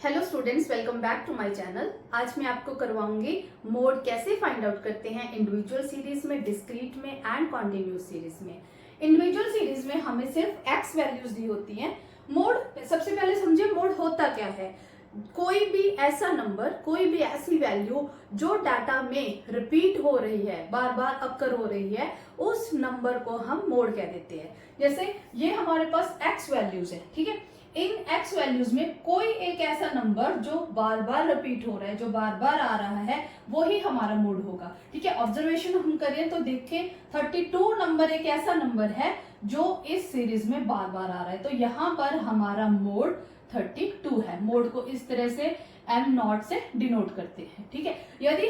Hello students, welcome back to my channel. आज मैं आपको करवाऊंगी मोड कैसे फाइंड आउट करते हैं इंडिविजुअल सीरीज में, डिस्क्रीट में एंड कॉन्टिन्यूस सीरीज में। इंडिविजुअल सीरीज में हमें सिर्फ एक्स वैल्यूज दी होती हैं। मोड, सबसे पहले समझिए मोड होता क्या है। कोई भी ऐसा नंबर, कोई भी ऐसी वैल्यू जो डाटा में रिपीट हो रही है, बार बार अक्कर हो रही है, उस नंबर को हम मोड कह देते हैं। जैसे ये हमारे पास एक्स वैल्यूज है, ठीक है। इन एक्स वैल्यूज में कोई एक ऐसा नंबर जो बार बार रिपीट हो रहा है, जो बार बार आ रहा है, वो ही हमारा मोड होगा, ठीक है। ऑब्जर्वेशन हम करें तो देखें 32 नंबर एक ऐसा नंबर है जो इस सीरीज में बार बार आ रहा है, तो यहाँ पर हमारा मोड 32 है। मोड को इस तरह से m0 से डिनोट करते हैं, ठीक है। यदि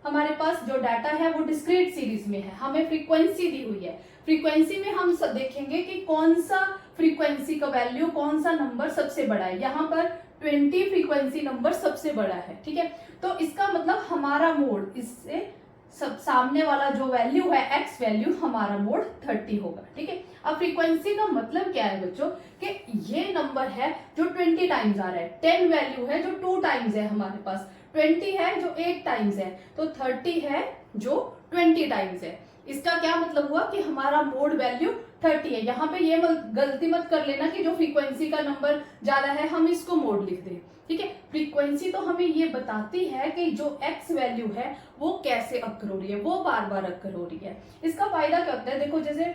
हमारे पास जो डाटा है वो डिस्क्रीट सीरीज में है, हमें फ्रीक्वेंसी दी हुई है। फ्रीक्वेंसी में हम देखेंगे कि कौन सा फ्रीक्वेंसी का वैल्यू, कौन सा नंबर सबसे बड़ा है। यहाँ पर 20 फ्रीक्वेंसी नंबर सबसे बड़ा है, ठीक है। तो इसका मतलब हमारा मोड, इससे सब सामने वाला जो वैल्यू है एक्स वैल्यू, हमारा मोड 30 होगा, ठीक है। अब फ्रीक्वेंसी का मतलब क्या है बच्चों, कि ये नंबर है जो 20 टाइम्स आ रहा है, 10 वैल्यू है जो 2 टाइम्स है हमारे पास, 20 है जो 8 टाइम्स है, तो 30 है जो 20 टाइम्स है। इसका क्या मतलब हुआ कि हमारा मोड वैल्यू 30 है। यहाँ पे ये गलती मत कर लेना कि जो फ्रीक्वेंसी का नंबर ज्यादा है हम इसको मोड लिख दें, ठीक है। फ्रीक्वेंसी तो हमें ये बताती है कि जो एक्स वैल्यू है वो कैसे अक्कर हो रही है, वो बार बार अक्कर हो रही है। इसका फायदा क्या होता है, देखो जैसे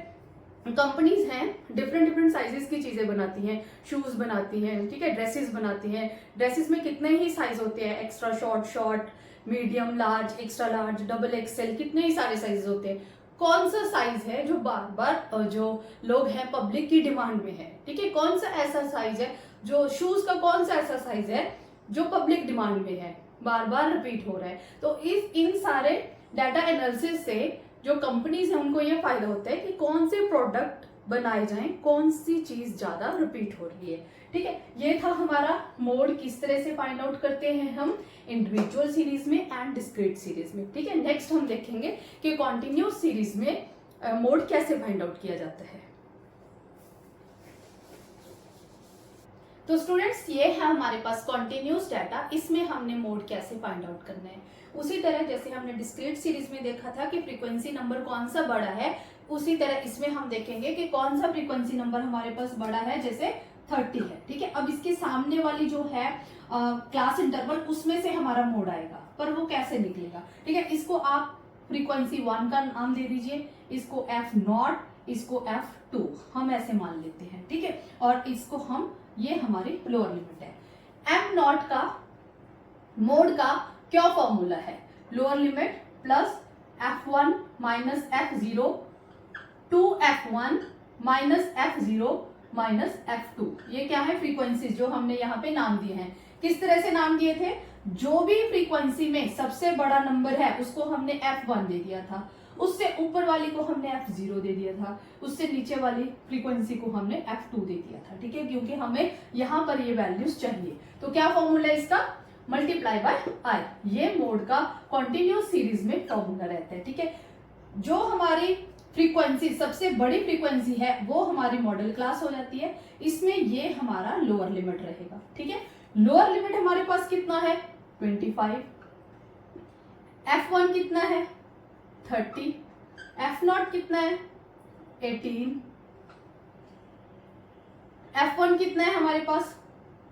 कंपनीज हैं, डिफरेंट डिफरेंट साइजेस की चीजें बनाती हैं, शूज बनाती हैं, ठीक है, ड्रेसेस बनाती हैं। ड्रेसेस में कितने ही साइज होते हैं, extra short, medium, large, extra large, double XL, कितने ही सारे साइज होते हैं। कौन सा साइज है जो बार बार जो लोग हैं पब्लिक की डिमांड में है, ठीक है। कौन सा ऐसा साइज है, जो शूज का कौन सा ऐसा साइज है जो पब्लिक डिमांड में है, बार बार रिपीट हो रहा है। तो इन सारे डाटा एनालिसिस से जो कंपनीज हैं उनको ये फायदा होता है कि कौन से प्रोडक्ट बनाए जाएं, कौन सी चीज ज्यादा रिपीट हो रही है, ठीक है। ये था हमारा मोड, किस तरह से फाइंड आउट करते हैं हम इंडिविजुअल सीरीज में एंड डिस्क्रीट सीरीज में, ठीक है। नेक्स्ट हम देखेंगे कि कॉन्टिन्यूस सीरीज में मोड कैसे फाइंड आउट किया जाता है। तो स्टूडेंट्स, ये है हमारे पास कॉन्टिन्यूस डाटा, इसमें हमने मोड कैसे फाइंड आउट करना है। उसी तरह जैसे हमने डिस्क्रीट सीरीज में देखा था कि फ्रीक्वेंसी नंबर कौन सा बड़ा है, उसी तरह इसमें हम देखेंगे कि कौन सा फ्रीक्वेंसी नंबर हमारे पास बड़ा है, जैसे 30 है, ठीक है। अब इसके सामने वाली जो है क्लास इंटरवल, उसमें से हमारा मोड आएगा, पर वो कैसे निकलेगा, ठीक है। इसको आप फ्रीक्वेंसी 1 का नाम दे दीजिए, इसको F0, इसको F2 हम ऐसे मान लेते हैं, ठीक है। और इसको हम, ये हमारी लोअर लिमिट है। M0 का मोड का क्या फॉर्मूला है, lower limit plus F1 minus F0 two F1 minus F0 minus F2। ये क्या है, फ्रीक्वेंसी जो हमने यहाँ पे नाम दिए हैं। किस तरह से नाम दिए थे, जो भी फ्रीक्वेंसी में सबसे बड़ा नंबर है उसको हमने F1 दे दिया था, उससे ऊपर वाली को हमने F0 दे दिया था, उससे नीचे वाली फ्रीक्वेंसी को हमने F2 दे दिया था, ठीक है, क्योंकि हमें यहाँ पर ये वैल्यूज चाहिए। तो क्या फॉर्मूला है इसका, मल्टीप्लाई बाय आई। ये मोड का कॉन्टिन्यूस सीरीज में फॉर्मूला रहता है, ठीक है। जो हमारी फ्रीक्वेंसी सबसे बड़ी फ्रीक्वेंसी है वो हमारी मॉडल क्लास हो जाती है, इसमें ये हमारा लोअर लिमिट रहेगा, ठीक है। लोअर लिमिट हमारे पास कितना है, 25। F1 कितना है, 30। F0 कितना है, 18। F1 कितना है हमारे पास,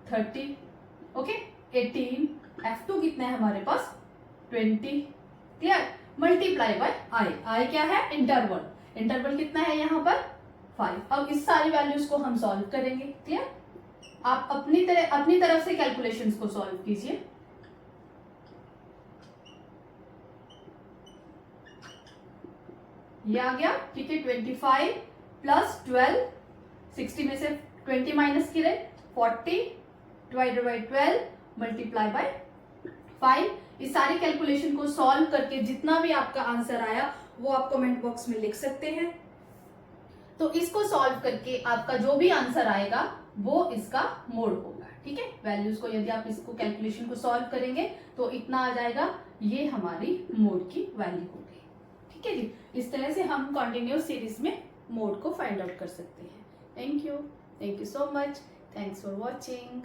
30, ओके, 18। F2 कितना है हमारे पास, 20, क्लियर। मल्टीप्लाई बाय आई, आई क्या है, इंटरवल, इंटरवल कितना है यहाँ पर, 5। अब इस सारी वैल्यूज को हम सॉल्व करेंगे, क्लियर। आप अपनी तरफ से कैलकुलेशंस को सॉल्व कीजिए। ये आ गया, ठीक है। 25 प्लस 12, 60 में से 20 माइनस करें, 40 डिवाइडेड बाई 12 मल्टीप्लाई बाय 5। इस सारी कैलकुलेशन को सॉल्व करके जितना भी आपका आंसर आया वो आप कमेंट बॉक्स में लिख सकते हैं। तो इसको सॉल्व करके आपका जो भी आंसर आएगा वो इसका मोड होगा, ठीक है। वैल्यूज को यदि आप इसको कैलकुलेशन को सॉल्व करेंगे तो इतना आ जाएगा, ये हमारी मोड की वैल्यू होगी, ठीक है जी। इस तरह से हम कॉन्टिन्यूस सीरीज में मोड को फाइंड आउट कर सकते हैं। Thank you so much, thanks for watching.